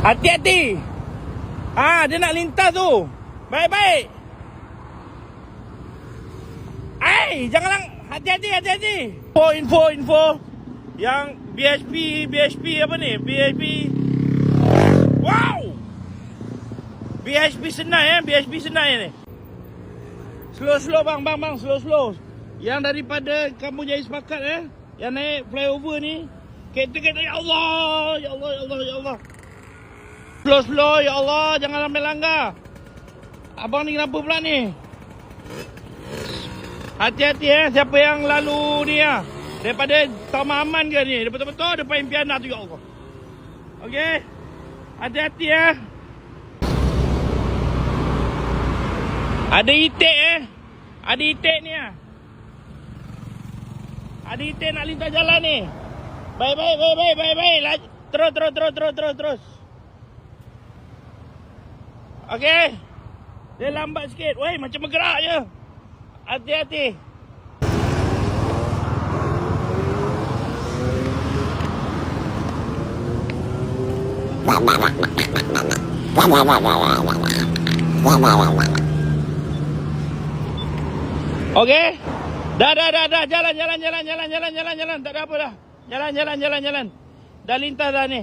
Hati-hati. Dia nak lintas tu. Baik-baik. Jangan. Hati-hati. Info. Yang BHP apa ni? BHP. Wow. BHP Senai ni. Slow bang. Slow. Yang daripada kamu jadi sepakat yang naik flyover ni. Kereta ya Allah. Slow ya Allah, jangan sampai langgar. Abang ni kenapa pula ni? Hati-hati siapa yang lalu ni daripada Taman Aman ke ni? Betul-betul depan impian tu ya Allah. Okey. Hati-hati Ada itik ni Ada itik nak lintas jalan ni. Baik. Terus. Okey. Dia lambat sikit. Weh, macam bergerak je. Hati-hati. Okey. Dah. Jalan. Tak ada apa dah. Jalan. Dah lintas dah ni.